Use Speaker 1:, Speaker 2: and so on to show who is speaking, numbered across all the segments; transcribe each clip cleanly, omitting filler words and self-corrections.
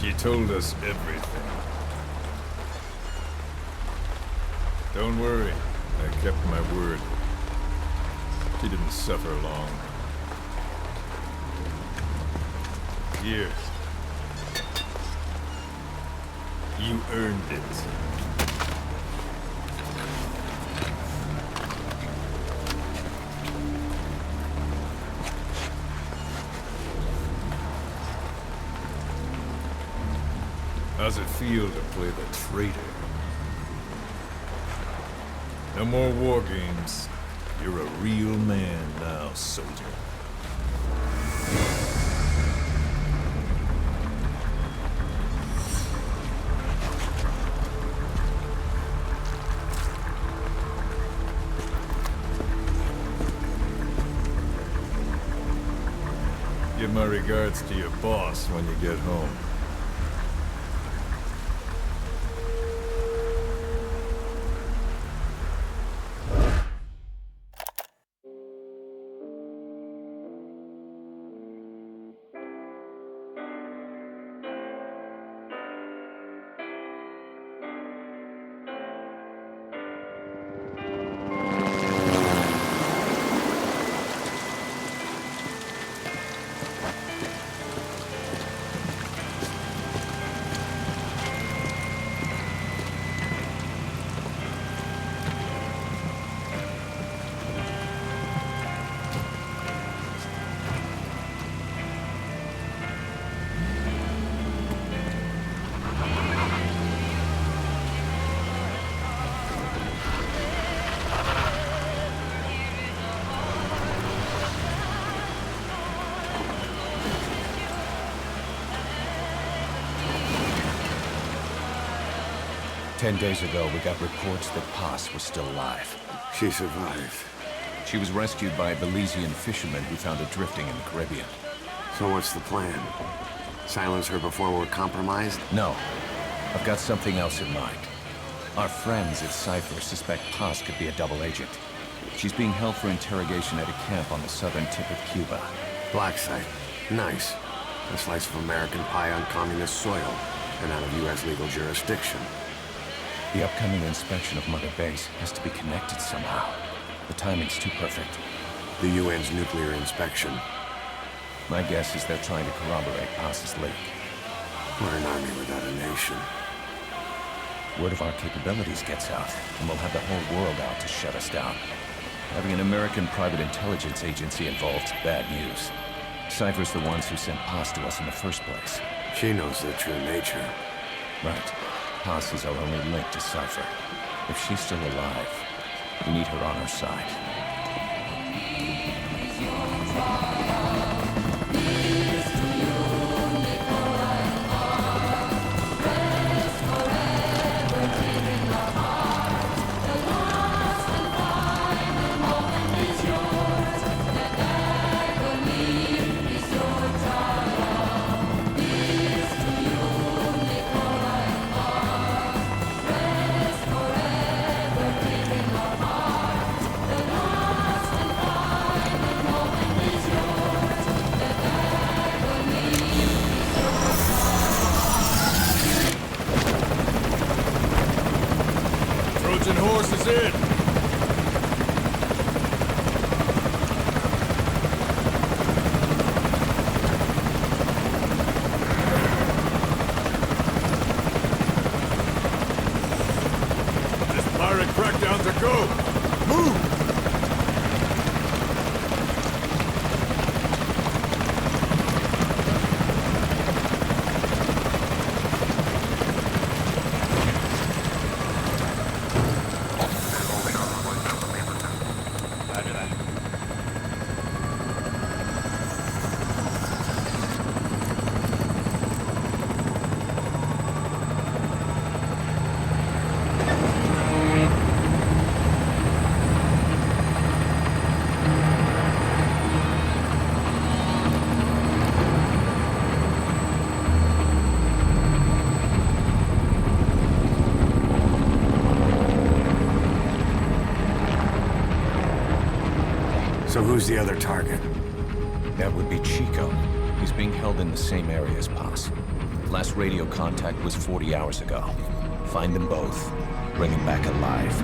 Speaker 1: She told us everything. Don't worry, I kept my word. She didn't suffer long. Here. You earned it. How's it feel to play the traitor? No more war games. You're a real man now, soldier. Give my regards to your boss when you get home.
Speaker 2: "10 days ago, we got reports that Paz was still alive.
Speaker 3: She survived.
Speaker 2: She was rescued by a Belizean fisherman who found her drifting in the Caribbean.
Speaker 3: So what's the plan? Silence her before we're compromised?
Speaker 2: No. I've got something else in mind. Our friends at Cypher suspect Paz could be a double agent. She's being held for interrogation at a camp on the southern tip of Cuba.
Speaker 3: Black site. Nice. A slice of American pie on communist soil, and out of U.S. legal jurisdiction.
Speaker 2: The upcoming inspection of Mother Base has to be connected somehow. The timing's too perfect.
Speaker 3: The UN's nuclear inspection.
Speaker 2: My guess is they're trying to corroborate Paz's leak.
Speaker 3: We're an army without a nation.
Speaker 2: Word of our capabilities gets out, and we'll have the whole world out to shut us down. Having an American private intelligence agency involved's bad news. Cypher's the ones who sent Paz to us in the first place.
Speaker 3: She knows their true nature.
Speaker 2: Right. Paz is our only link to Cypher. If she's still alive, we need her on our side.
Speaker 3: So who's the other target?
Speaker 2: That would be Chico. He's being held in the same area as Paz. Last radio contact was 40 hours ago. Find them both. Bring him back alive.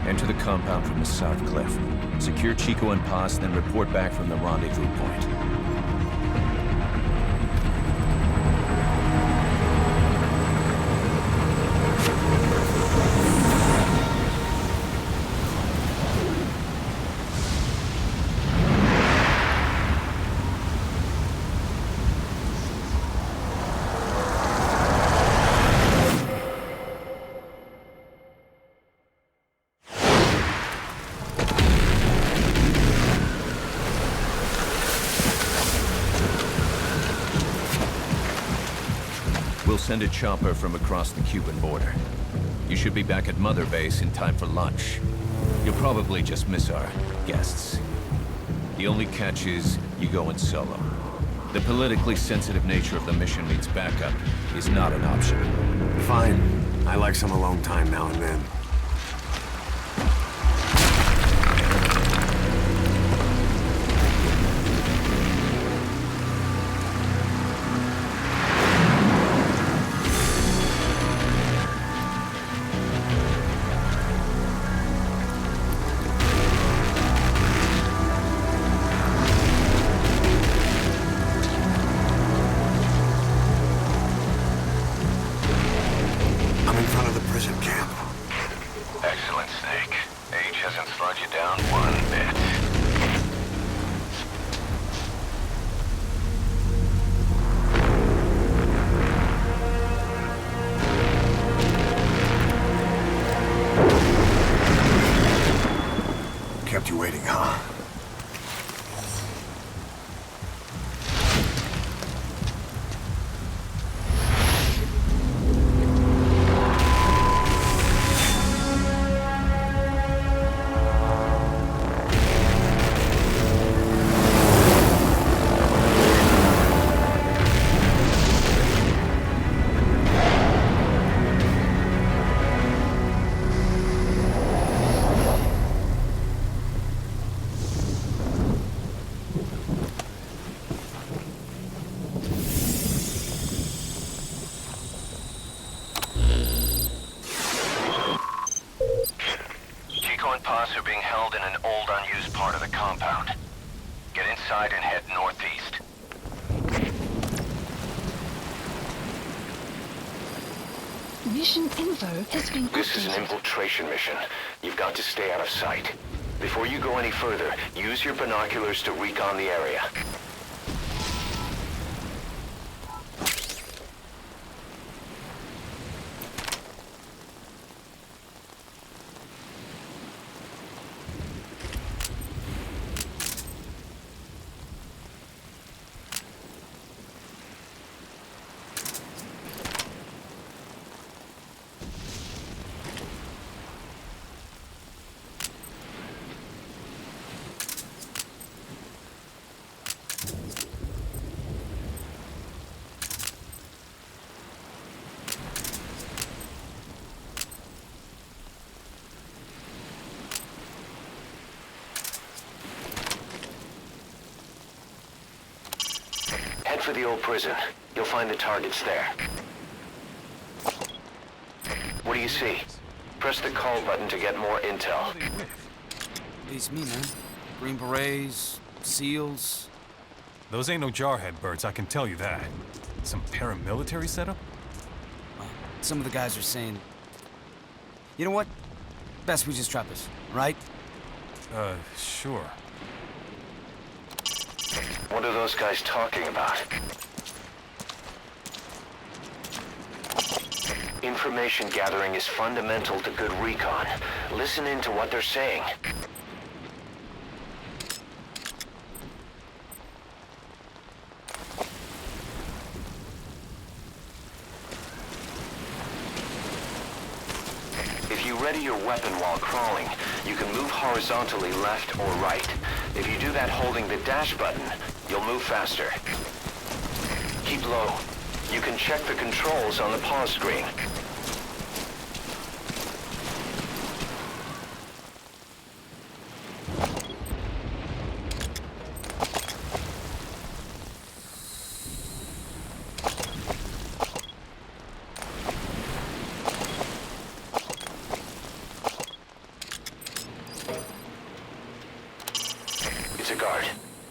Speaker 2: Enter the compound from the south cliff. Secure Chico and Paz, then report back from the rendezvous point. We'll send a chopper from across the Cuban border. You should be back at Mother Base in time for lunch. You'll probably just miss our guests. The only catch is you go in solo. The politically sensitive nature of the mission means backup is not an option.
Speaker 3: Fine. I like some alone time now and then. I'm in front of the prison camp.
Speaker 2: Excellent, Snake. Age hasn't slowed you down one bit.
Speaker 3: Kept you waiting, huh?
Speaker 2: Chico and Paz are being held in an old, unused part of the compound. Get inside and head northeast.
Speaker 4: Mission info has been
Speaker 2: This is an
Speaker 4: updated.
Speaker 2: infiltration mission. You've got to stay out of sight. Before you go any further, use your binoculars to recon the area. Head for the old prison. You'll find the targets there. What do you see? Press the call button to get more intel.
Speaker 5: Beats me, man. Green Berets, SEALs.
Speaker 6: Those ain't no jarhead birds, I can tell you that. Some paramilitary setup?
Speaker 5: Well, some of the guys are saying... You know what? Best we just drop this, right?
Speaker 6: Sure.
Speaker 2: What are those guys talking about? Information gathering is fundamental to good recon. Listen in to what they're saying. If you ready your weapon while crawling, you can move horizontally left or right. If you do that holding the dash button, you'll move faster. Keep low. You can check the controls on the pause screen.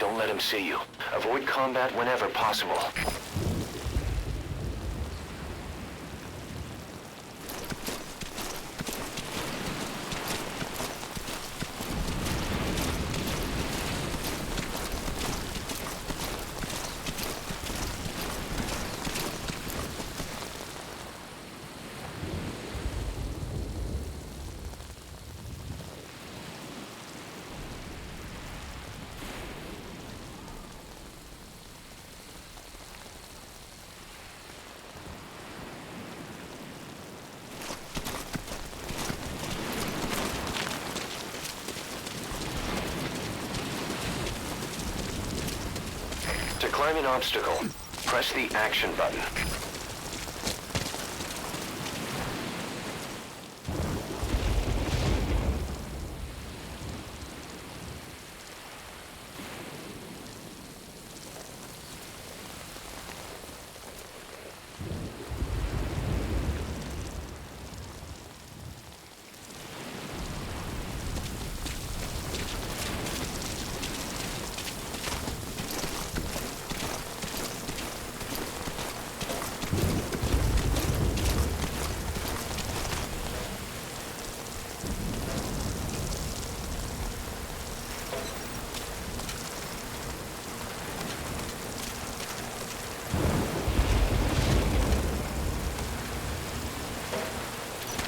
Speaker 2: Don't let him see you. Avoid combat whenever possible. To climb an obstacle, press the action button.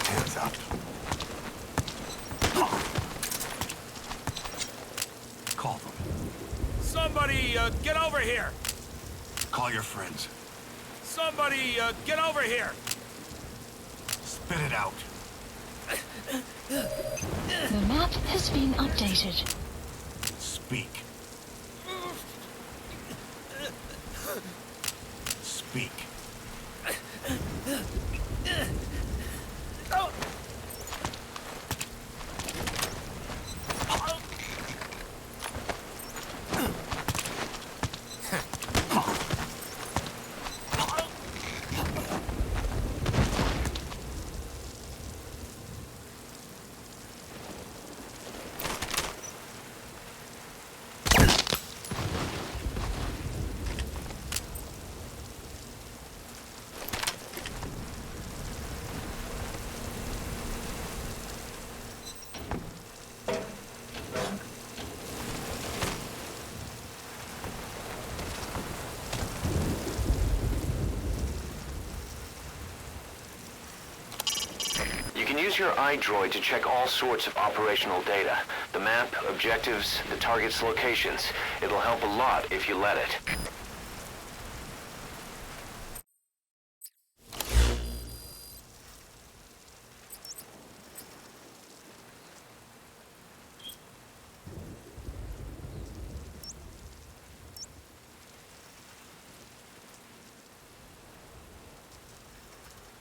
Speaker 3: Hands up. Call them.
Speaker 1: Somebody, get over here!
Speaker 3: Call your friends.
Speaker 1: Somebody, get over here!
Speaker 3: Spit it out.
Speaker 4: The map has been updated.
Speaker 3: Speak. Speak.
Speaker 2: You can use your iDroid to check all sorts of operational data. The map, objectives, the target's locations. It'll help a lot if you let it.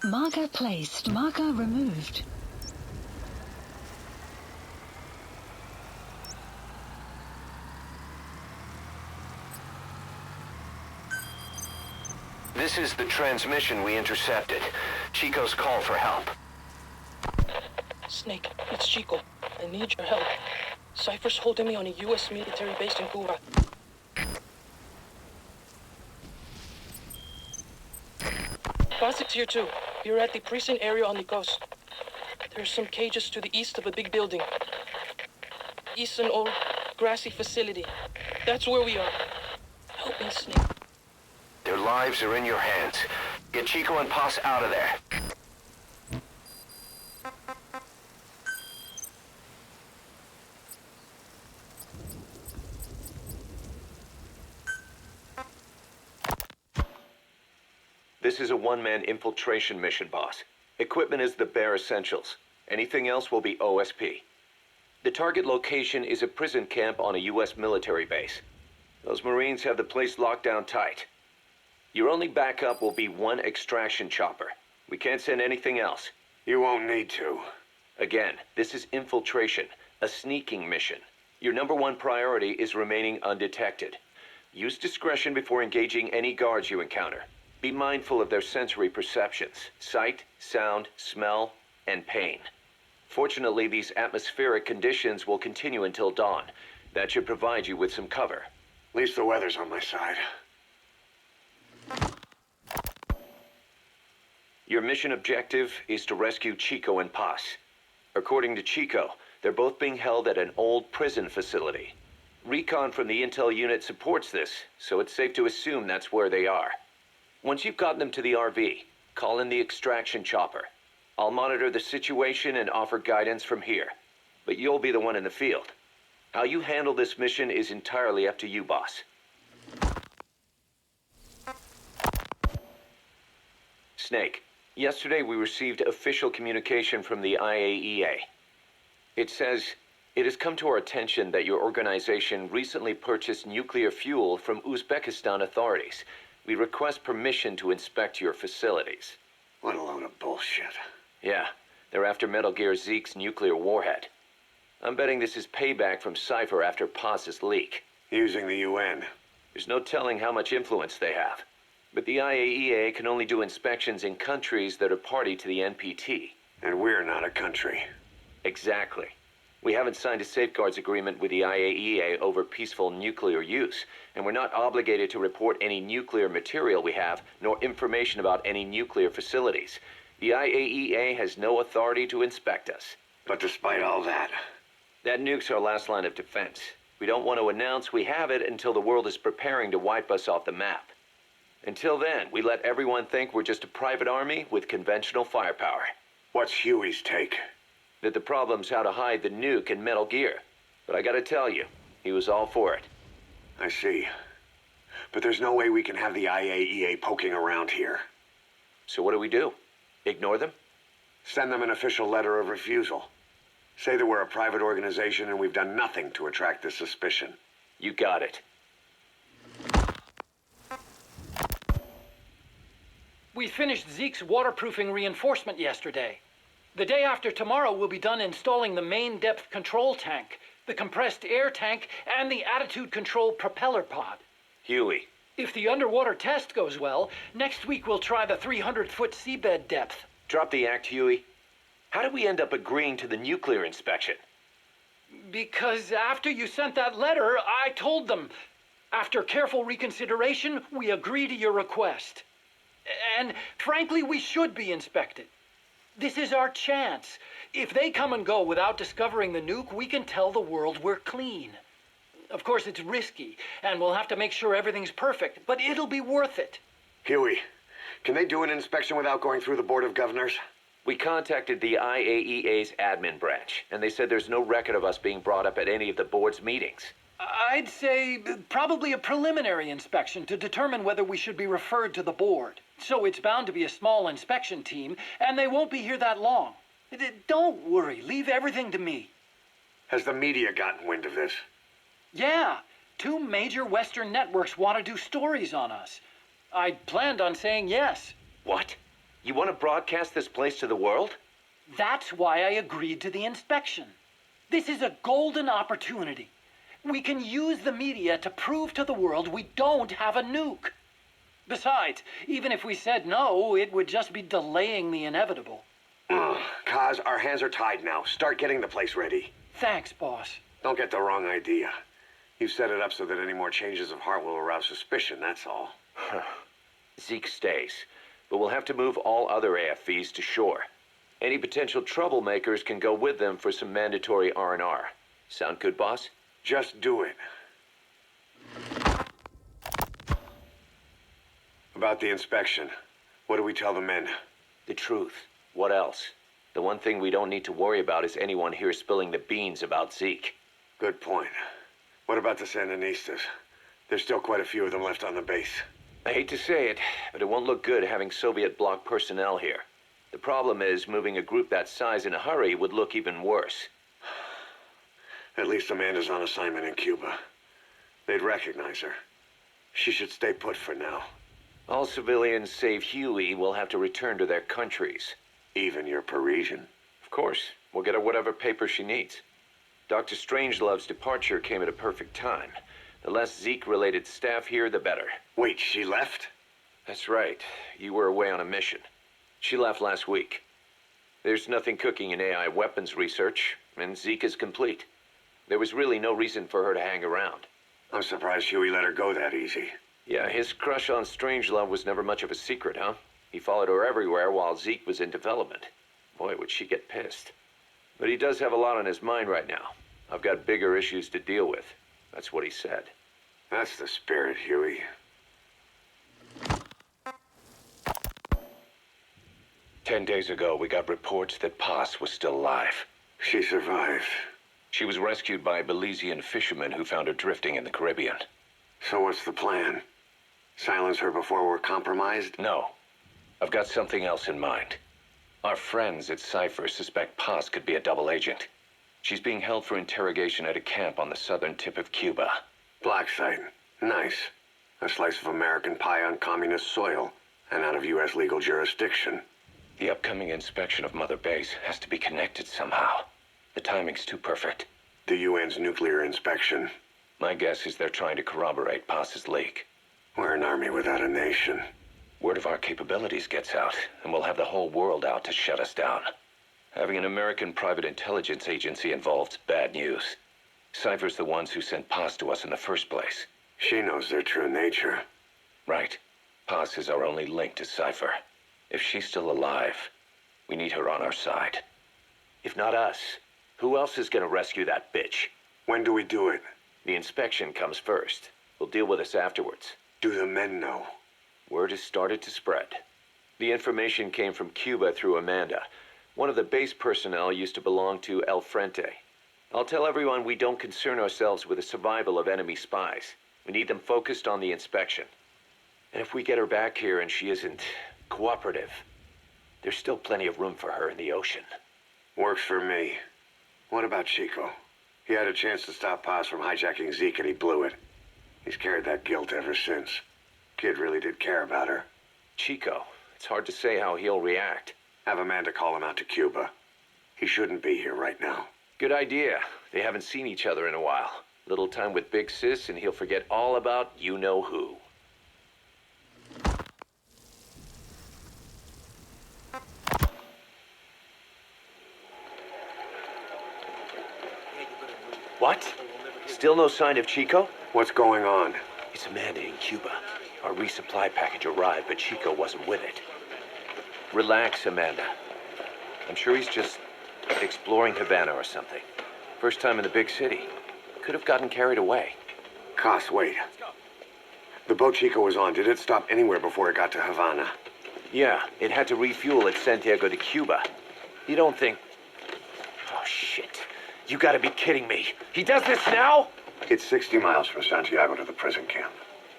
Speaker 4: Marker placed. Marker removed.
Speaker 2: This is the transmission we intercepted. Chico's call for help.
Speaker 7: Snake, it's Chico. I need your help. Cypher's holding me on a U.S. military base in Cuba. Classic's here too. We're at the precinct area on the coast. There's some cages to the east of a big building. East an old grassy facility. That's where we are. Help me, Snake.
Speaker 2: Their lives are in your hands. Get Chico and Paz out of there. This is a one-man infiltration mission, boss. Equipment is the bare essentials. Anything else will be OSP. The target location is a prison camp on a U.S. military base. Those Marines have the place locked down tight. Your only backup will be one extraction chopper. We can't send anything else.
Speaker 3: You won't need to.
Speaker 2: Again, this is infiltration, a sneaking mission. Your #1 priority is remaining undetected. Use discretion before engaging any guards you encounter. Be mindful of their sensory perceptions, sight, sound, smell, and pain. Fortunately, these atmospheric conditions will continue until dawn. That should provide you with some cover.
Speaker 3: At least the weather's on my side.
Speaker 2: Your mission objective is to rescue Chico and Paz. According to Chico, they're both being held at an old prison facility. Recon from the intel unit supports this, so it's safe to assume that's where they are. Once you've gotten them to the RV, call in the extraction chopper. I'll monitor the situation and offer guidance from here, but you'll be the one in the field. How you handle this mission is entirely up to you, boss. Snake, yesterday we received official communication from the IAEA. It says, it has come to our attention that your organization recently purchased nuclear fuel from Uzbekistan authorities. We request permission to inspect your facilities.
Speaker 3: What a load of bullshit.
Speaker 2: Yeah, they're after Metal Gear Zeke's nuclear warhead. I'm betting this is payback from Cypher after Paz's leak.
Speaker 3: Using the UN.
Speaker 2: There's no telling how much influence they have. But the IAEA can only do inspections in countries that are party to the NPT.
Speaker 3: And we're not a country.
Speaker 2: Exactly. We haven't signed a safeguards agreement with the IAEA over peaceful nuclear use, and we're not obligated to report any nuclear material we have, nor information about any nuclear facilities. The IAEA has no authority to inspect us.
Speaker 3: But despite all that,
Speaker 2: That nuke's our last line of defense. We don't want to announce we have it until the world is preparing to wipe us off the map. Until then, we let everyone think we're just a private army with conventional firepower.
Speaker 3: what's Huey's take?
Speaker 2: That the problem's how to hide the nuke in Metal Gear. But I gotta tell you, he was all for it.
Speaker 3: I see. But there's no way we can have the IAEA poking around here.
Speaker 2: So what do? Ignore them?
Speaker 3: Send them an official letter of refusal. Say that we're a private organization and we've done nothing to attract this suspicion.
Speaker 2: You got it.
Speaker 8: We finished Zeke's waterproofing reinforcement yesterday. The day after tomorrow, we'll be done installing the main depth control tank, the compressed air tank, and the attitude control propeller pod.
Speaker 2: Huey.
Speaker 8: If the underwater test goes well, next week we'll try the 300-foot seabed depth.
Speaker 2: Drop the act, Huey. How did we end up agreeing to the nuclear inspection?
Speaker 8: Because after you sent that letter, I told them. After careful reconsideration, we agree to your request. And frankly, we should be inspected. This is our chance. If they come and go without discovering the nuke, we can tell the world we're clean. Of course, it's risky, and we'll have to make sure everything's perfect, but it'll be worth it.
Speaker 3: Huey, can they do an inspection without going through the Board of Governors?
Speaker 2: We contacted the IAEA's admin branch, and they said there's no record of us being brought up at any of the board's meetings.
Speaker 8: I'd say probably a preliminary inspection to determine whether we should be referred to the board. So it's bound to be a small inspection team, and they won't be here that long. Don't worry, leave everything to me.
Speaker 3: Has the media gotten wind of this?
Speaker 8: Yeah, 2 major Western networks want to do stories on us. I planned on saying yes.
Speaker 2: What? You want to broadcast this place to the world?
Speaker 8: That's why I agreed to the inspection. This is a golden opportunity. We can use the media to prove to the world we don't have a nuke. Besides, even if we said no, it would just be delaying the inevitable.
Speaker 3: Kaz, our hands are tied now. Start getting the place ready.
Speaker 8: Thanks, boss.
Speaker 3: Don't get the wrong idea. You've set it up so that any more changes of heart will arouse suspicion, that's all.
Speaker 2: Zeke stays, but we'll have to move all other AFVs to shore. Any potential troublemakers can go with them for some mandatory R&R. Sound good, boss?
Speaker 3: Just do it. About the inspection, what do we tell the men?
Speaker 2: The truth. What else? The one thing we don't need to worry about is anyone here spilling the beans about Zeke.
Speaker 3: Good point. What about the Sandinistas? There's still quite a few of them left on the base.
Speaker 2: I hate to say it, but it won't look good having Soviet bloc personnel here. The problem is, moving a group that size in a hurry would look even worse.
Speaker 3: At least Amanda's on assignment in Cuba. They'd recognize her. She should stay put for now.
Speaker 2: All civilians save Huey will have to return to their countries.
Speaker 3: Even your Parisian?
Speaker 2: Of course, we'll get her whatever paper she needs. Dr. Strangelove's departure came at a perfect time. The less Zeke-related staff here, the better.
Speaker 3: Wait, she left?
Speaker 2: That's right. You were away on a mission. She left last week. There's nothing cooking in AI weapons research, and Zeke is complete. There was really no reason for her to hang around.
Speaker 3: I'm surprised Huey let her go that easy.
Speaker 2: Yeah, his crush on Strangelove was never much of a secret, huh? He followed her everywhere while Zeke was in development. Boy, would she get pissed. But he does have a lot on his mind right now. I've got bigger issues to deal with. That's what he said.
Speaker 3: That's the spirit, Huey.
Speaker 2: "10 days ago, we got reports that Paz was still alive.
Speaker 3: She survived.
Speaker 2: She was rescued by Belizean fishermen who found her drifting in the Caribbean.
Speaker 3: So what's the plan? Silence her before we're compromised?
Speaker 2: No. I've got something else in mind. Our friends at Cypher suspect Paz could be a double agent. She's being held for interrogation at a camp on the southern tip of Cuba.
Speaker 3: Black site. Nice. A slice of American pie on communist soil, and out of U.S. legal jurisdiction.
Speaker 2: The upcoming inspection of Mother Base has to be connected somehow. The timing's too perfect.
Speaker 3: The UN's nuclear inspection.
Speaker 2: My guess is they're trying to corroborate Paz's leak.
Speaker 3: We're an army without a nation.
Speaker 2: Word of our capabilities gets out, and we'll have the whole world out to shut us down. Having an American private intelligence agency involved's bad news. Cypher's the ones who sent Paz to us in the first place.
Speaker 3: She knows their true nature.
Speaker 2: Right. Paz is our only link to Cypher. If she's still alive, we need her on our side. If not us, who else is gonna rescue that bitch?
Speaker 3: When do we do it?
Speaker 2: The inspection comes first. We'll deal with us afterwards.
Speaker 3: Do the men know?
Speaker 2: Word has started to spread. The information came from Cuba through Amanda. One of the base personnel used to belong to El Frente. I'll tell everyone we don't concern ourselves with the survival of enemy spies. We need them focused on the inspection. And if we get her back here and she isn't cooperative, there's still plenty of room for her in the ocean.
Speaker 3: Works for me. What about Chico? He had a chance to stop Paz from hijacking Zeke and he blew it. He's carried that guilt ever since. Kid really did care about her.
Speaker 2: Chico, it's hard to say how he'll react.
Speaker 3: Have Amanda call him out to Cuba. He shouldn't be here right now.
Speaker 2: Good idea. They haven't seen each other in a while. Little time with Big Sis and he'll forget all about you-know-who. What? Still no sign of Chico?
Speaker 3: What's going on?
Speaker 2: It's Amanda in Cuba. Our resupply package arrived, but Chico wasn't with it. Relax, Amanda. I'm sure he's just exploring Havana or something. First time in the big city. Could have gotten carried away.
Speaker 3: Cos, wait. The boat Chico was on, did it stop anywhere before it got to Havana?
Speaker 2: Yeah, it had to refuel at Santiago de Cuba. You don't think... Oh, shit. You gotta be kidding me. He does this now?
Speaker 3: It's 60 miles from Santiago to the prison camp.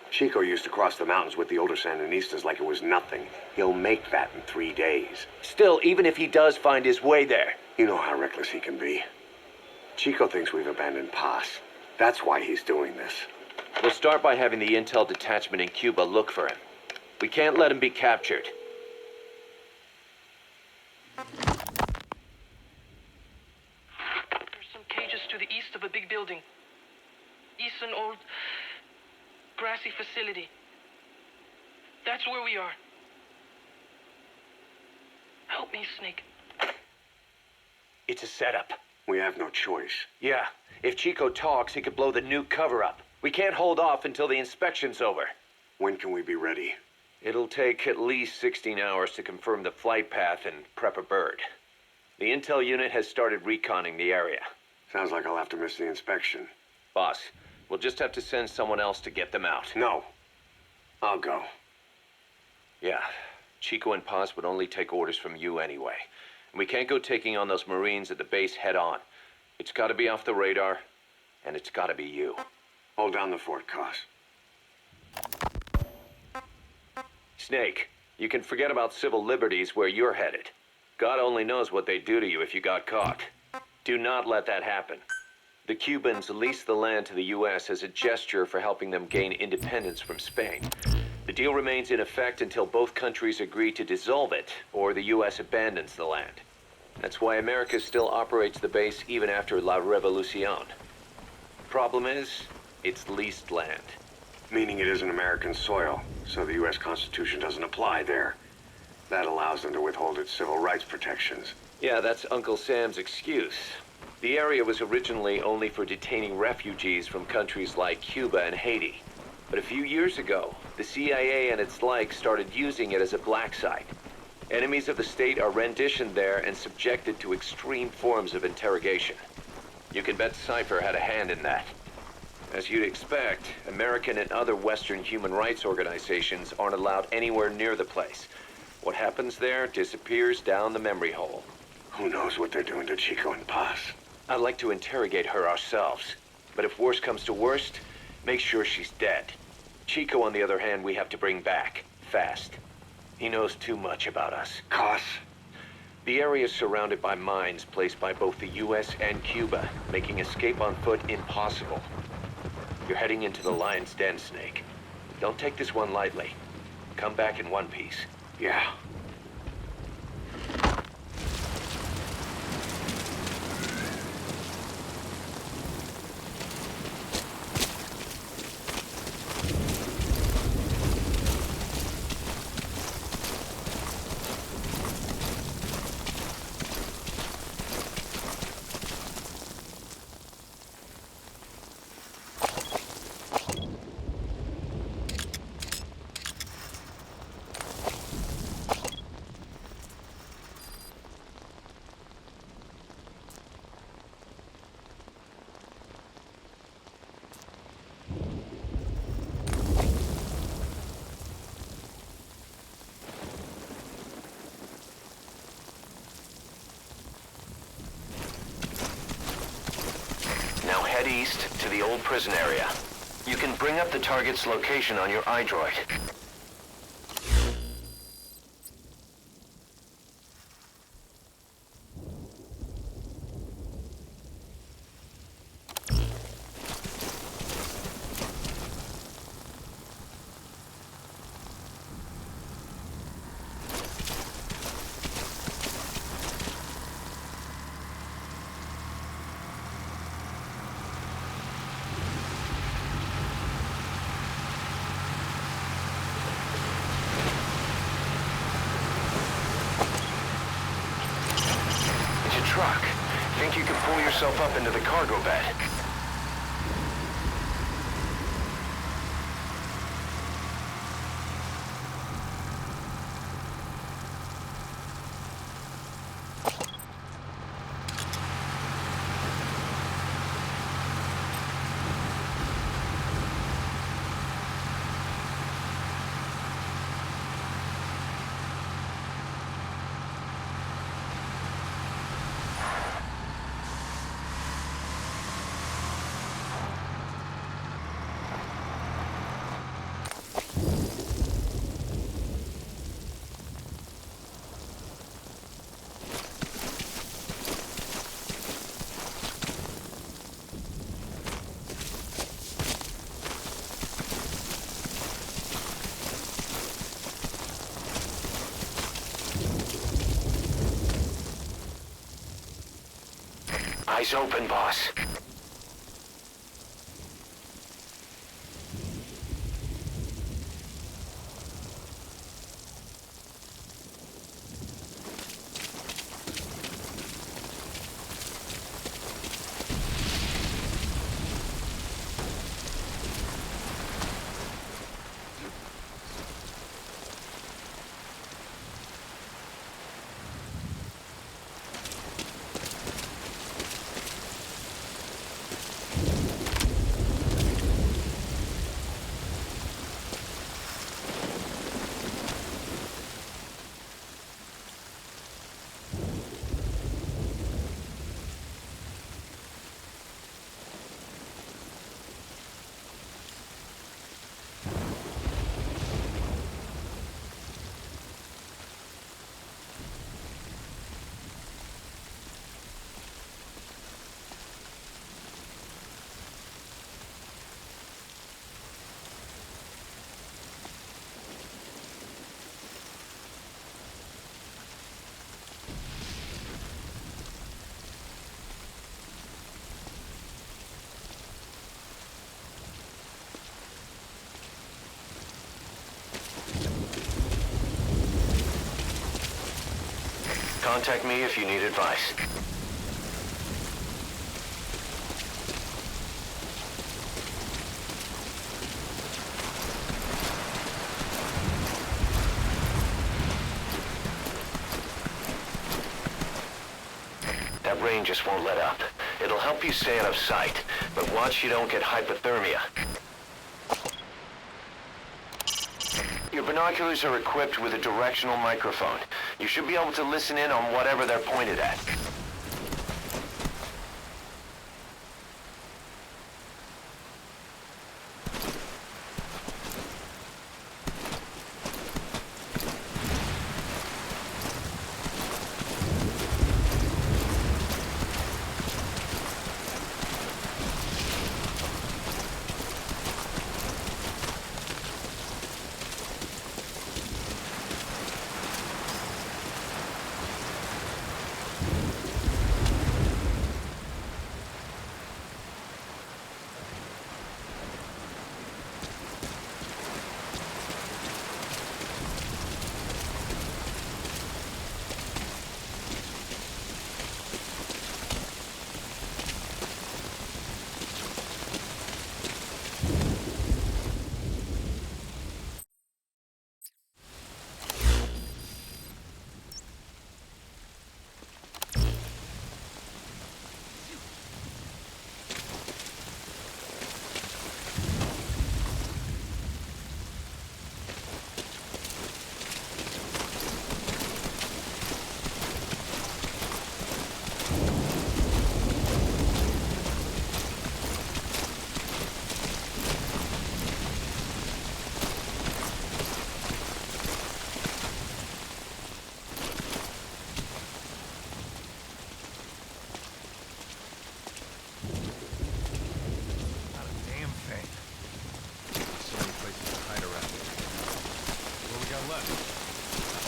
Speaker 3: Chico used to cross the mountains with the older Sandinistas like it was nothing. He'll make that in 3 days.
Speaker 2: Still, even if he does find his way there...
Speaker 3: You know how reckless he can be. Chico thinks we've abandoned Paz. That's why he's doing this.
Speaker 2: We'll start by having the intel detachment in Cuba look for him. We can't let him be captured.
Speaker 7: There's some cages to the east of a big building. East an old grassy facility. That's where we are. Help me, Snake.
Speaker 2: It's a setup.
Speaker 3: We have no choice.
Speaker 2: Yeah, if Chico talks, he could blow the nuke cover up. We can't hold off until the inspection's over.
Speaker 3: When can we be ready?
Speaker 2: It'll take at least 16 hours to confirm the flight path and prep a bird. The intel unit has started reconning the area.
Speaker 3: Sounds like I'll have to miss the inspection.
Speaker 2: Boss, we'll just have to send someone else to get them out.
Speaker 3: No. I'll go.
Speaker 2: Yeah, Chico and Paz would only take orders from you anyway. And we can't go taking on those Marines at the base head on. It's gotta be off the radar, and it's gotta be you.
Speaker 3: Hold down the fort, Cos.
Speaker 2: Snake, you can forget about civil liberties where you're headed. God only knows what they'd do to you if you got caught. Do not let that happen. The Cubans leased the land to the U.S. as a gesture for helping them gain independence from Spain. The deal remains in effect until both countries agree to dissolve it, or the U.S. abandons the land. That's why America still operates the base even after La Revolucion. Problem is, it's leased land.
Speaker 3: Meaning it isn't American soil, so the U.S. Constitution doesn't apply there. That allows them to withhold its civil rights protections.
Speaker 2: Yeah, that's Uncle Sam's excuse. The area was originally only for detaining refugees from countries like Cuba and Haiti. But a few years ago, the CIA and its like started using it as a black site. Enemies of the state are renditioned there and subjected to extreme forms of interrogation. You can bet Cypher had a hand in that. As you'd expect, American and other Western human rights organizations aren't allowed anywhere near the place. What happens there disappears down the memory hole.
Speaker 3: Who knows what they're doing to Chico and Paz?
Speaker 2: I'd like to interrogate her ourselves. But if worst comes to worst, make sure she's dead. Chico, on the other hand, we have to bring back. Fast. He knows too much about us.
Speaker 3: Cos?
Speaker 2: The area is surrounded by mines placed by both the US and Cuba, making escape on foot impossible. You're heading into the Lion's Den, Snake. Don't take this one lightly. Come back in one piece.
Speaker 3: Yeah.
Speaker 2: Now head east to the old prison area. You can bring up the target's location on your iDroid. Truck. Think you can pull yourself up into the cargo bed? Eyes open, boss. Contact me if you need advice.
Speaker 3: brain just won't let up. It'll help you stay out of sight, but watch you don't get hypothermia. Your binoculars are equipped with a directional microphone. You should be able to listen in on whatever they're pointed at.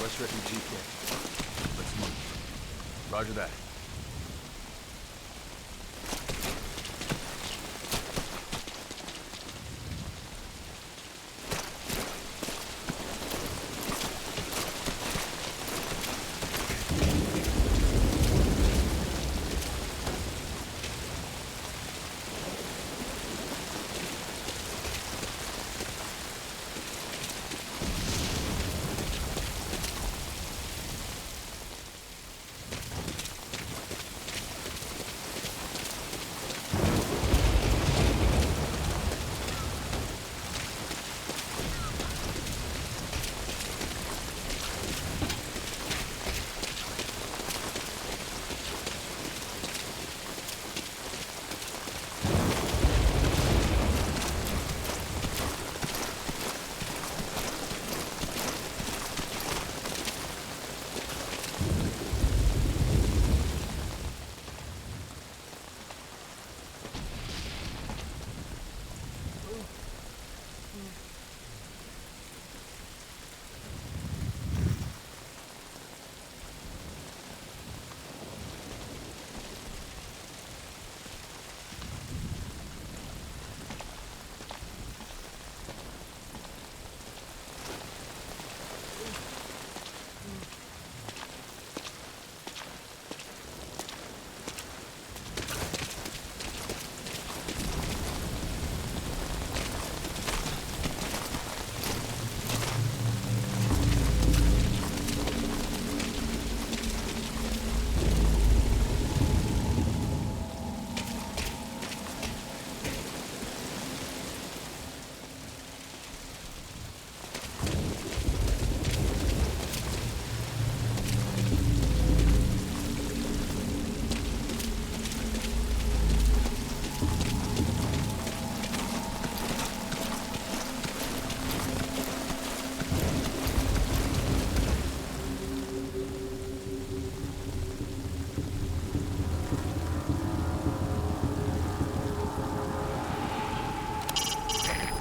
Speaker 1: West refugee camp. Let's move. Roger that.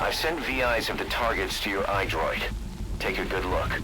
Speaker 1: I've sent VIs of the targets to your iDroid. Take a good look.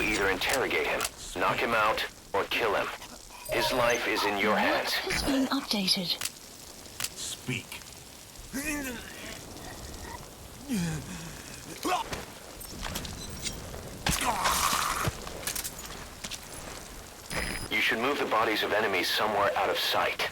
Speaker 2: either interrogate him, knock him out, or kill him. His life is in your
Speaker 4: The map
Speaker 2: hands.
Speaker 4: has been updated.
Speaker 1: Speak.
Speaker 2: You should move the bodies of enemies somewhere out of sight.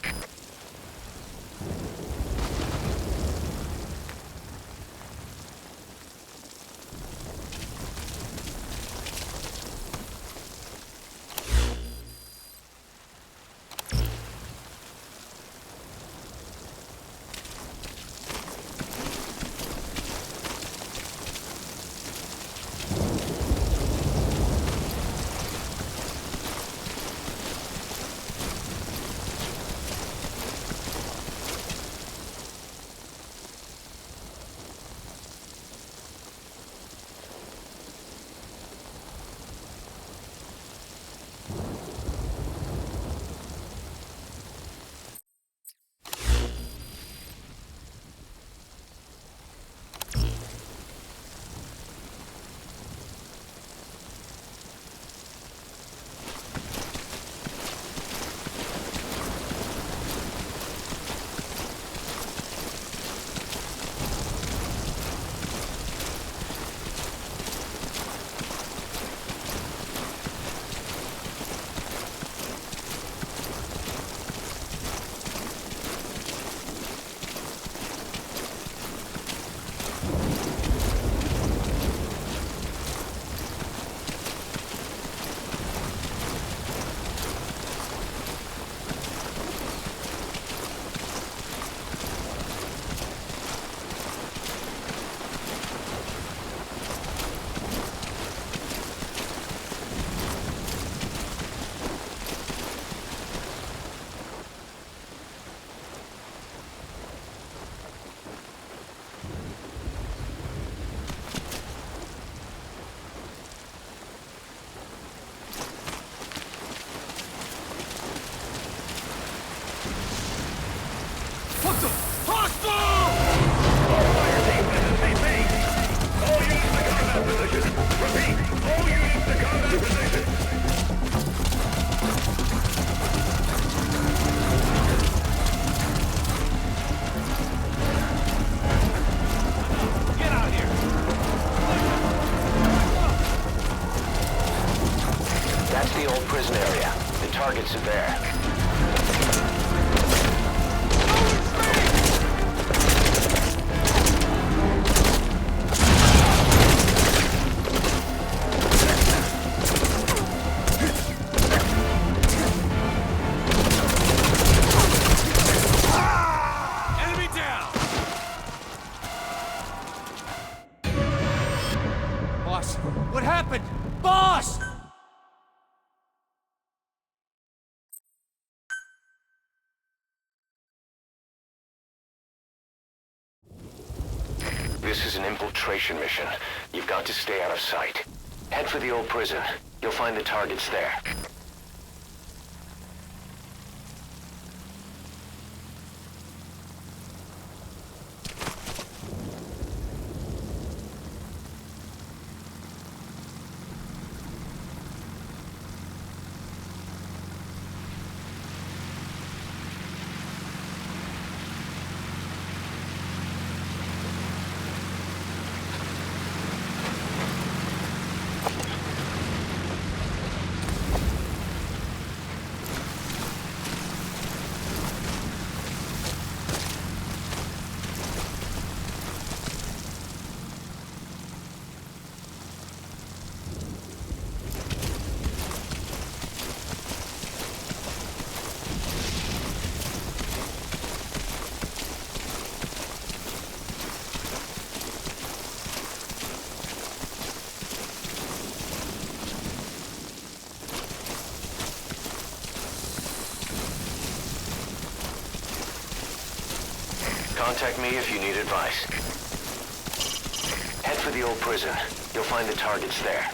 Speaker 2: The old prison area. The targets are there.
Speaker 6: Enemy down! Boss, what happened? Boss!
Speaker 2: This is an infiltration mission. You've got to stay out of sight. Head for the old prison. You'll find the targets there. Contact me if you need advice. Head for the old prison. You'll find the targets there.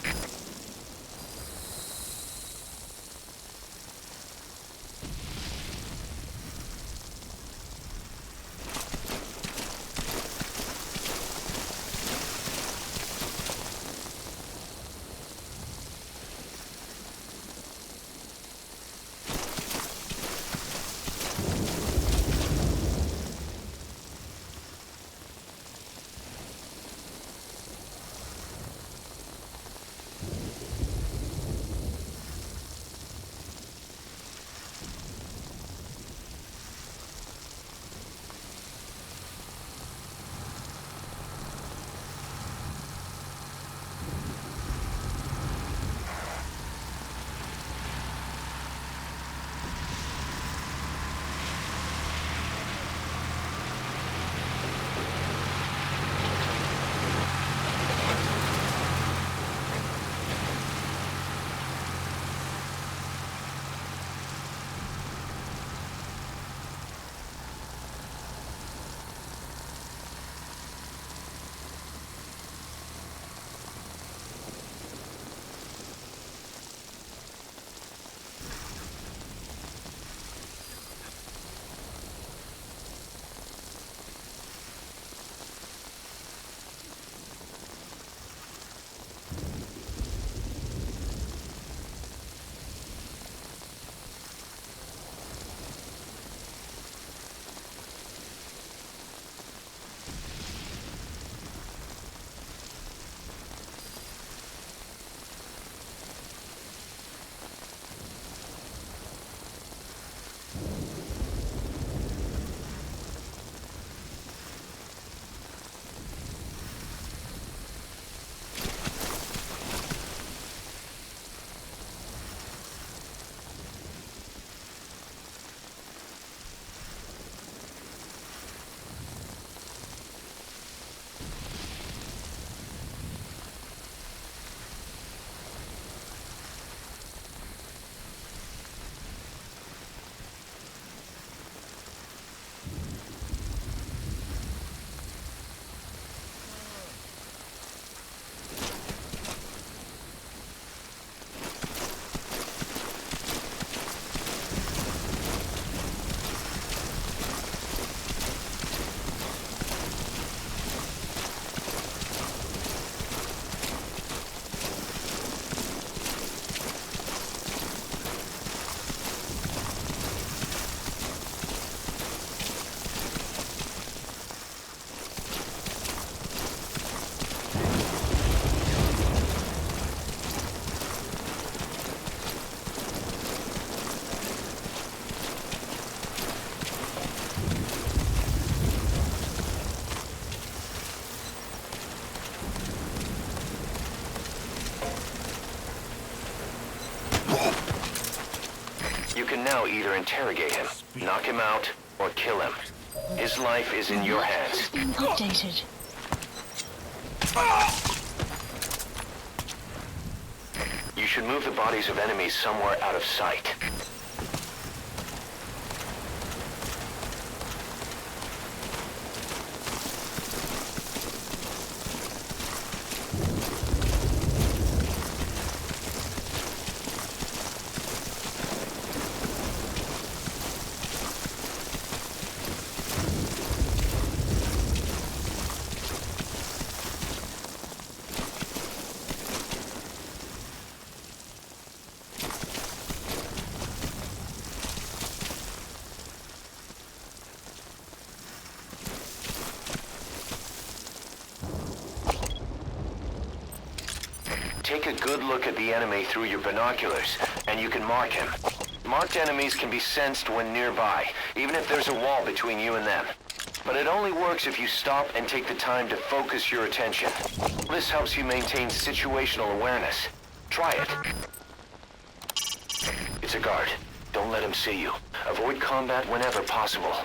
Speaker 2: can now either interrogate him, knock him out, or kill him. His life is in your hands.
Speaker 4: Has been updated.
Speaker 2: You should move the bodies of enemies somewhere out of sight. Take a good look at the enemy through your binoculars, and you can mark him. Marked enemies can be sensed when nearby, even if there's a wall between you and them. But it only works if you stop and take the time to focus your attention. This helps you maintain situational awareness. Try it. It's a guard. Don't let him see you. Avoid combat whenever possible.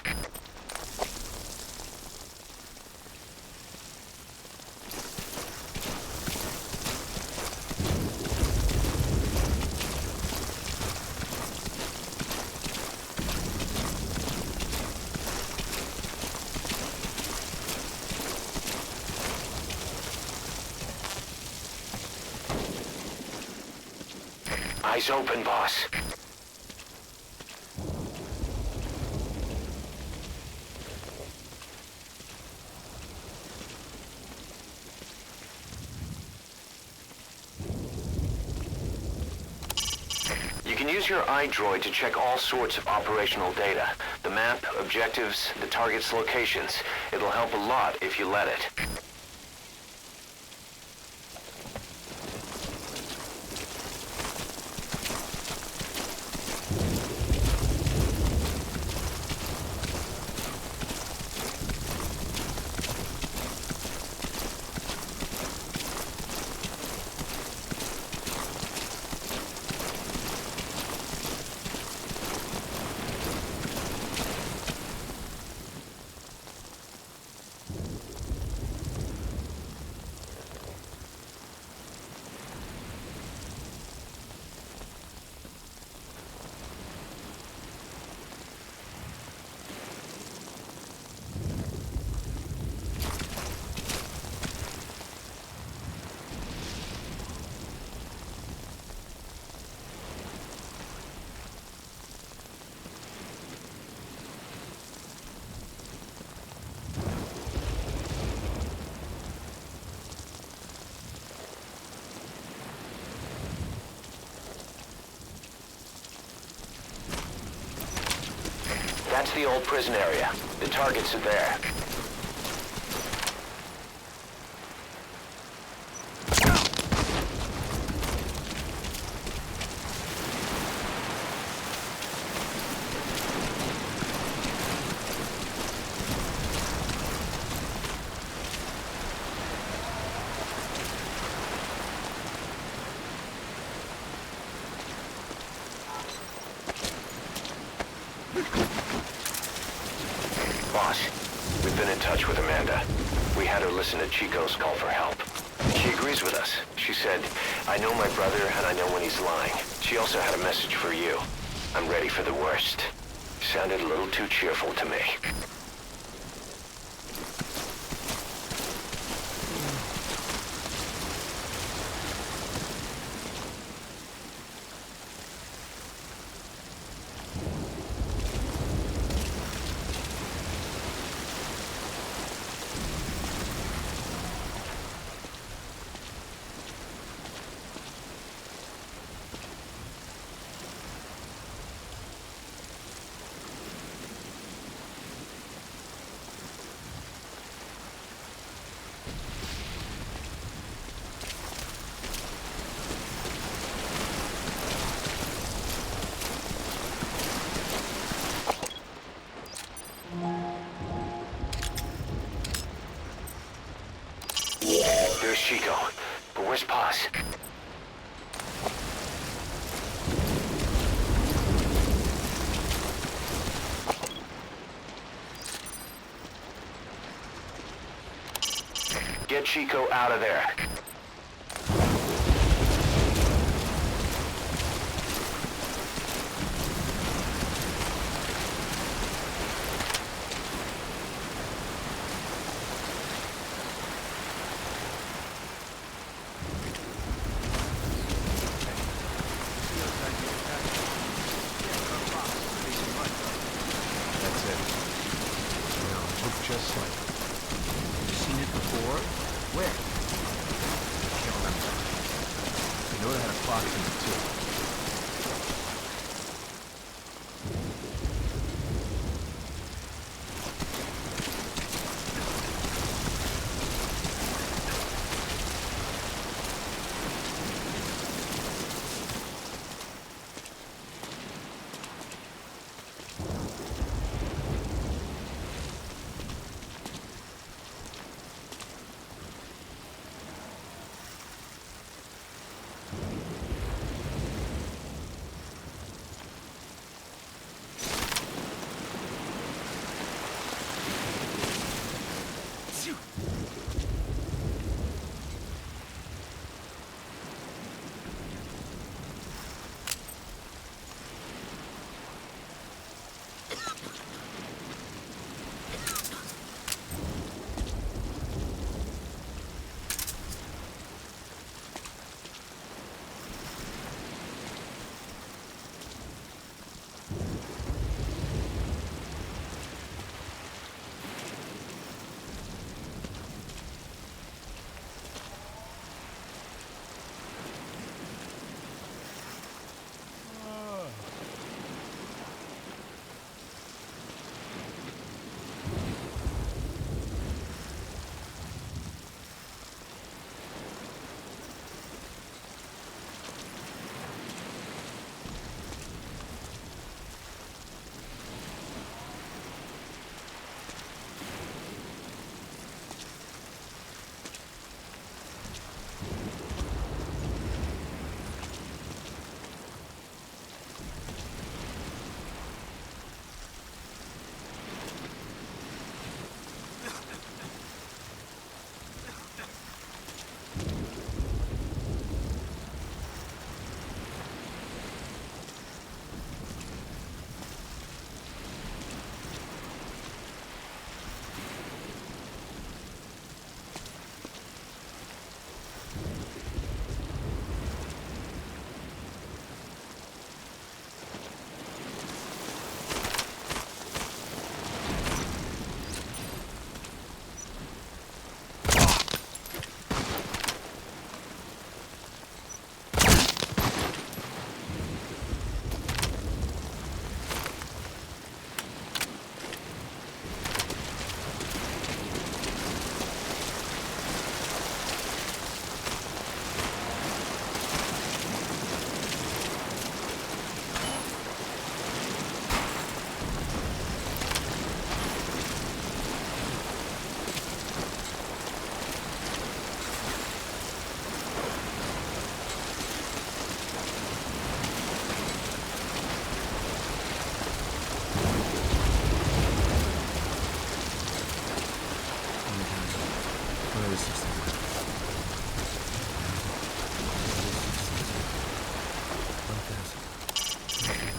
Speaker 2: Eyes open, boss. You can use your iDroid to check all sorts of operational data. The map, objectives, the target's locations. It'll help a lot if you let it. That's the old prison area. The targets are there. Boss, we've been in touch with Amanda. We had her listen to Chico's call for help. She agrees with us. She said, I know my brother and I know when he's lying. She also had a message for you. I'm ready for the worst. Sounded a little too cheerful to me. There's Chico, but where's Paz?
Speaker 3: Get Chico out of there.
Speaker 9: Just like... You've seen it before? Where? I can't remember. I know it had a clock in it, too.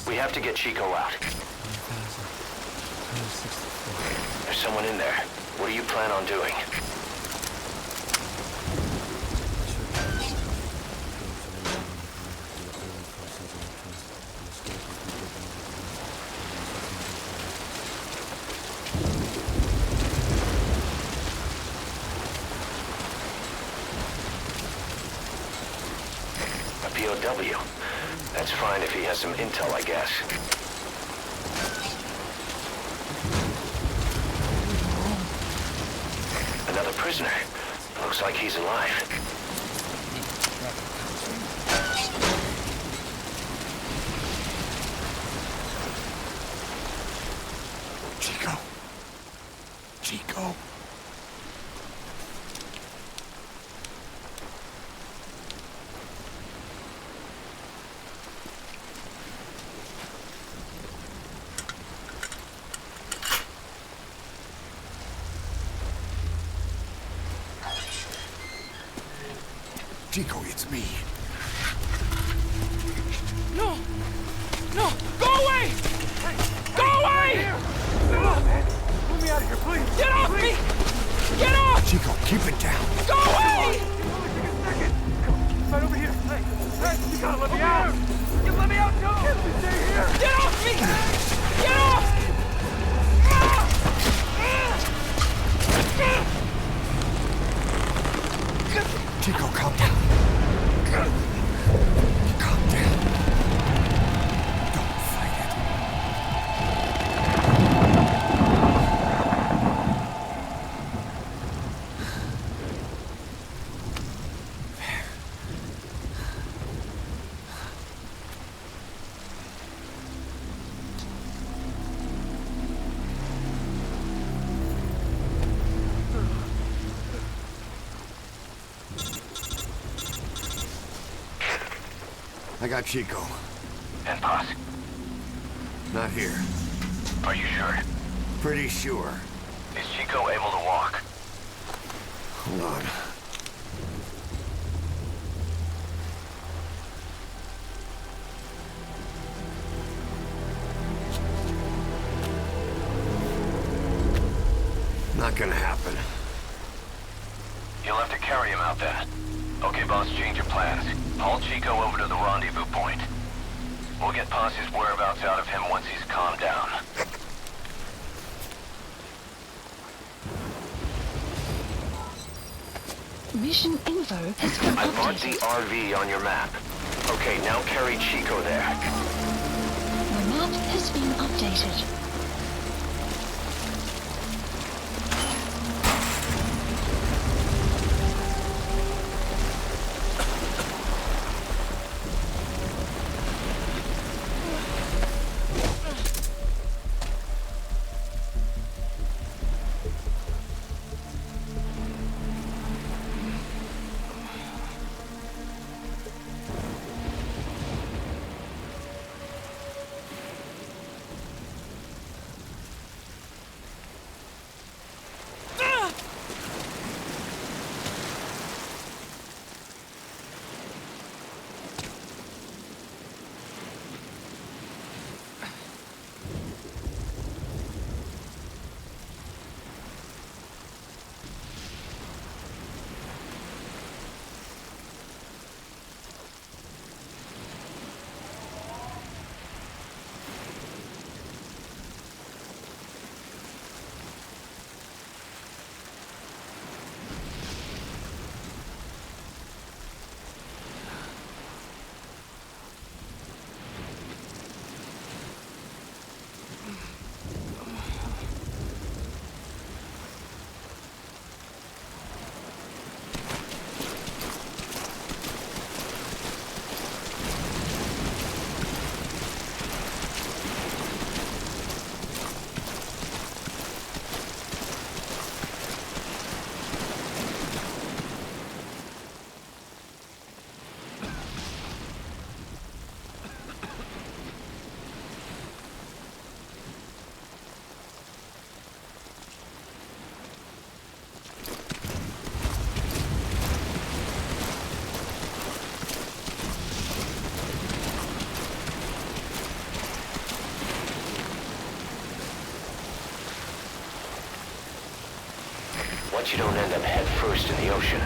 Speaker 3: We have to get Chico out. There's someone in there. What do you plan on doing? A POW. That's fine if he has some intel, I guess. Another prisoner. Looks like he's alive.
Speaker 9: Chico. Chico.
Speaker 10: Chico, it's me.
Speaker 7: No! No! Go away! Go away!
Speaker 10: Let me out of here, please!
Speaker 7: Get off me! Get off!
Speaker 10: Chico, keep it down.
Speaker 7: Go away!
Speaker 10: Right over here. Hey, you gotta let me out! You let me out, too! Stay here!
Speaker 7: Get off me! Get off!
Speaker 10: Chico, calm down. Calm down. Don't fight it. I got Chico.
Speaker 3: And Paz?
Speaker 10: Not here.
Speaker 3: Are you sure?
Speaker 10: Pretty sure.
Speaker 3: Is Chico able to walk?
Speaker 10: Hold on. Not gonna happen.
Speaker 3: You'll have to carry him out then. Okay, boss, change your plans. Haul Chico over to the rendezvous point. We'll get Paz's whereabouts out of him once he's calmed down.
Speaker 4: Mission info has been
Speaker 3: I marked the
Speaker 4: updated.
Speaker 3: RV on your map. Okay, now carry Chico there.
Speaker 4: The map has been updated.
Speaker 3: Once you don't end up head first in the ocean.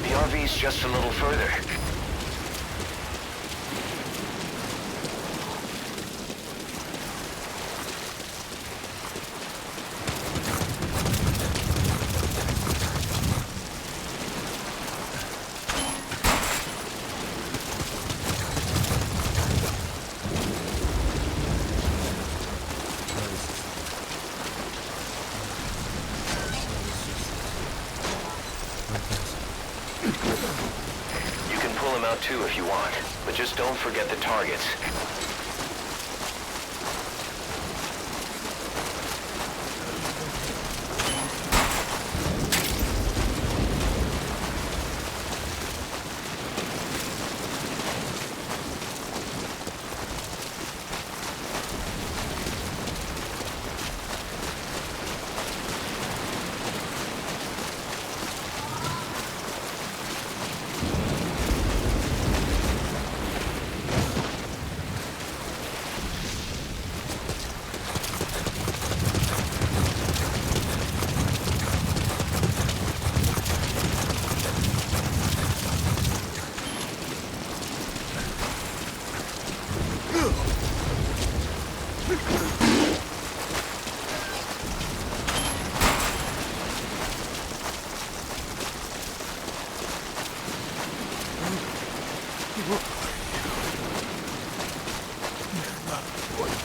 Speaker 2: The RV's just a little further. You can pull him out too if you want, but just don't forget the targets.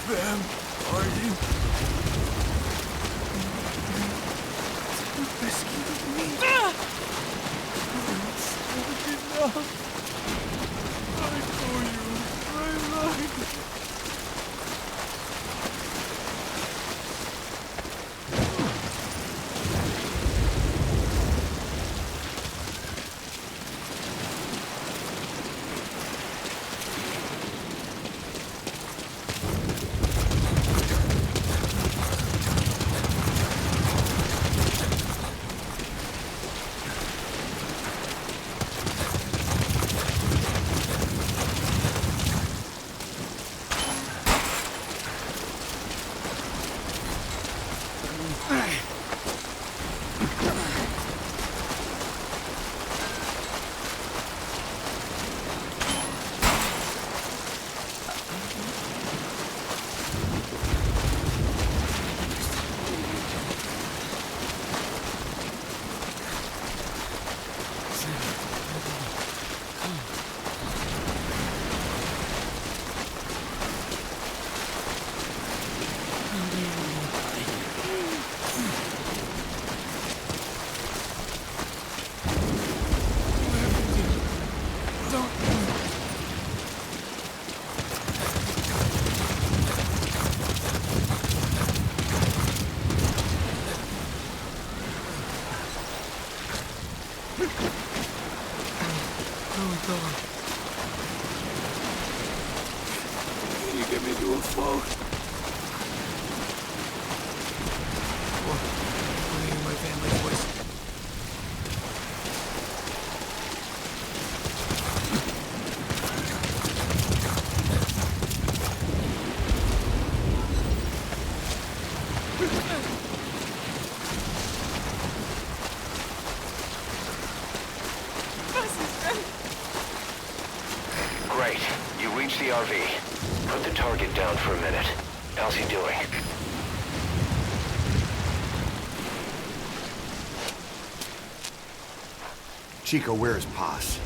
Speaker 10: Them, are you? Rescue me. It's not enough. I owe you my life. Can you get me to a phone? I hear my family's voice.
Speaker 2: Great. You reached the RV. Put the target down for a minute. How's he doing?
Speaker 3: Chico, where is Paz?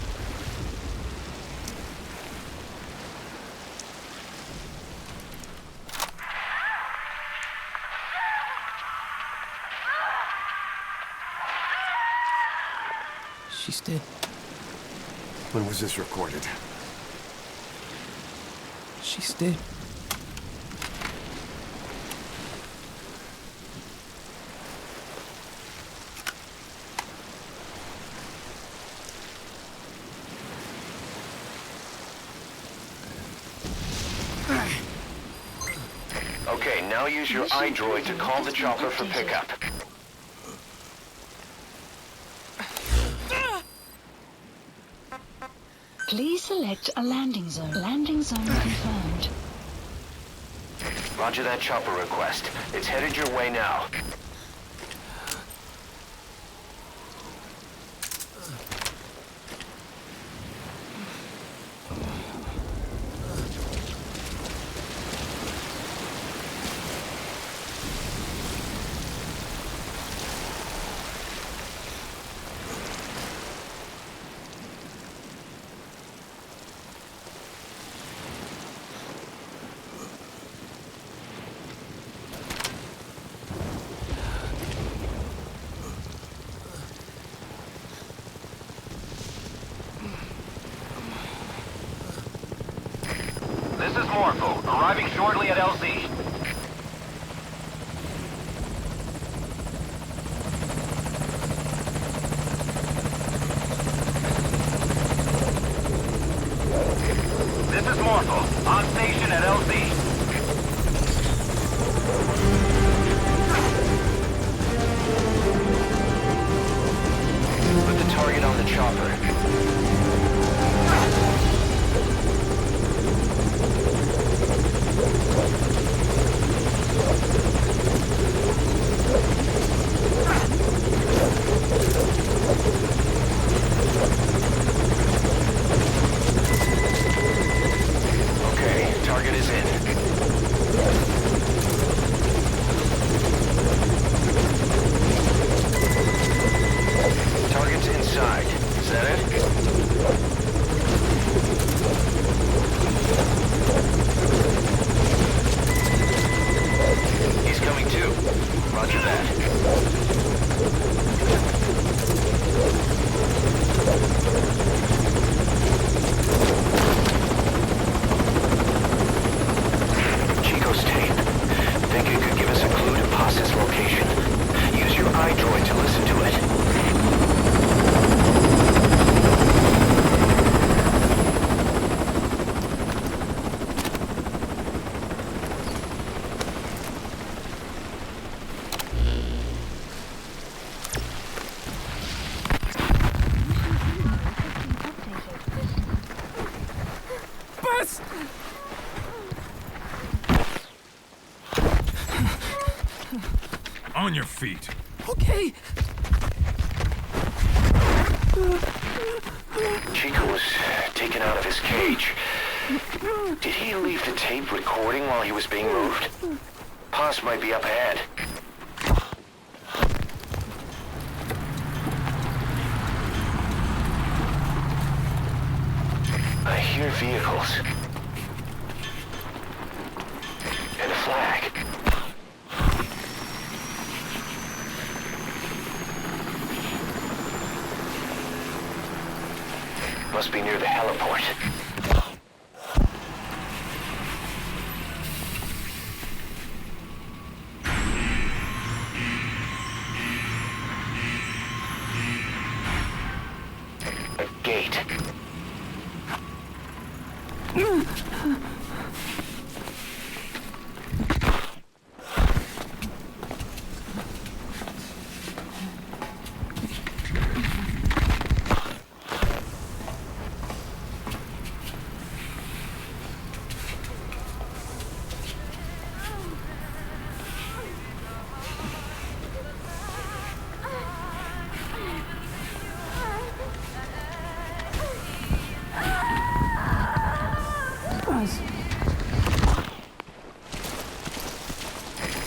Speaker 9: She's dead.
Speaker 3: When was this recorded?
Speaker 9: She's dead.
Speaker 3: Okay, now use your iDroid to call the chopper for pickup.
Speaker 4: Please select a landing zone. Landing zone confirmed.
Speaker 3: Roger that chopper request. It's headed your way now.
Speaker 11: This is Morpho, arriving shortly at LZ. This is Morpho, on station at LZ.
Speaker 3: Put the target on the chopper. Okay, target is in. Target's inside. Is that it? He's coming too. Roger that. Chico's tape. Think it could give us a clue to Paz's location. Use your iDroid to listen to it.
Speaker 9: Buzz!
Speaker 6: On your feet.
Speaker 9: Okay.
Speaker 3: Chico was taken out of his cage. Did he leave the tape recording while he was being moved? Paz might be up ahead. I hear vehicles. And a flag. Must be near the heliport. A gate.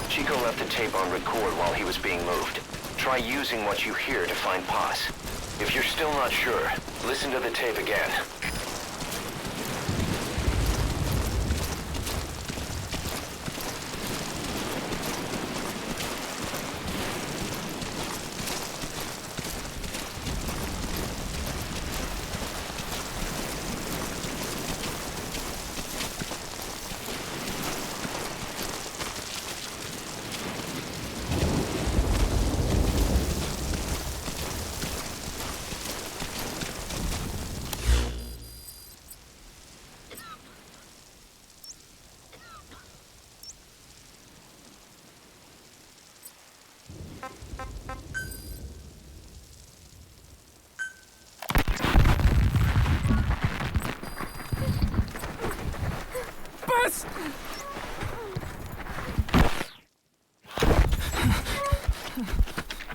Speaker 3: Chico left the tape on record while he was being moved. Try using what you hear to find Paz. If you're still not sure, listen to the tape again.
Speaker 10: us!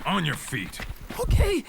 Speaker 6: On your feet.
Speaker 10: Okay.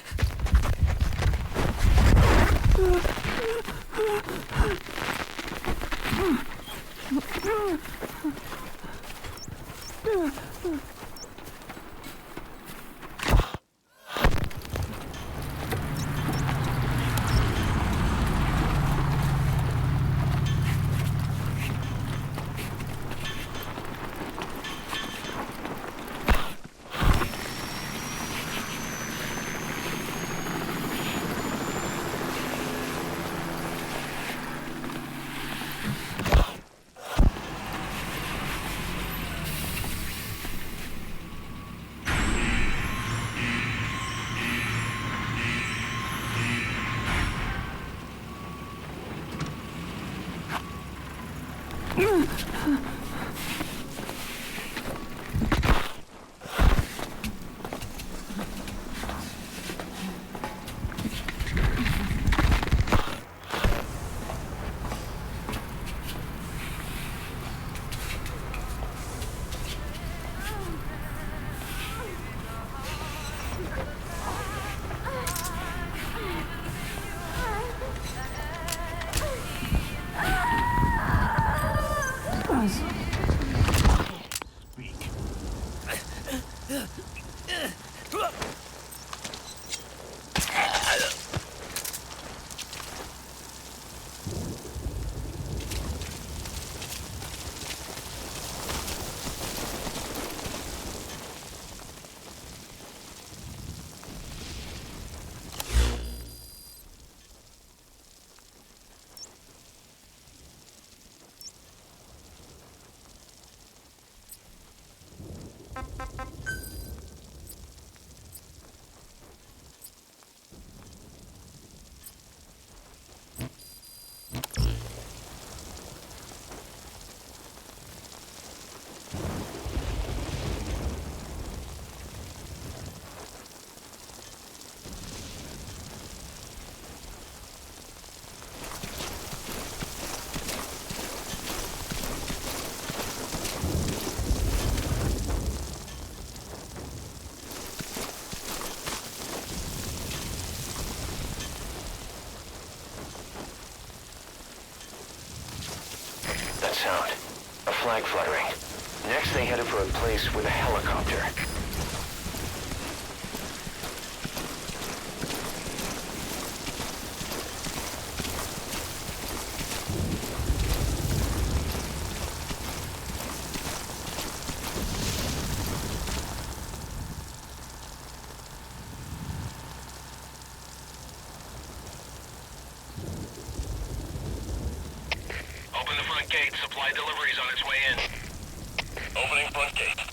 Speaker 2: Sound. A flag fluttering. Next, they headed for a place with a helicopter.
Speaker 11: Open the front gate. Supply deliveries on its way in. Opening front gate.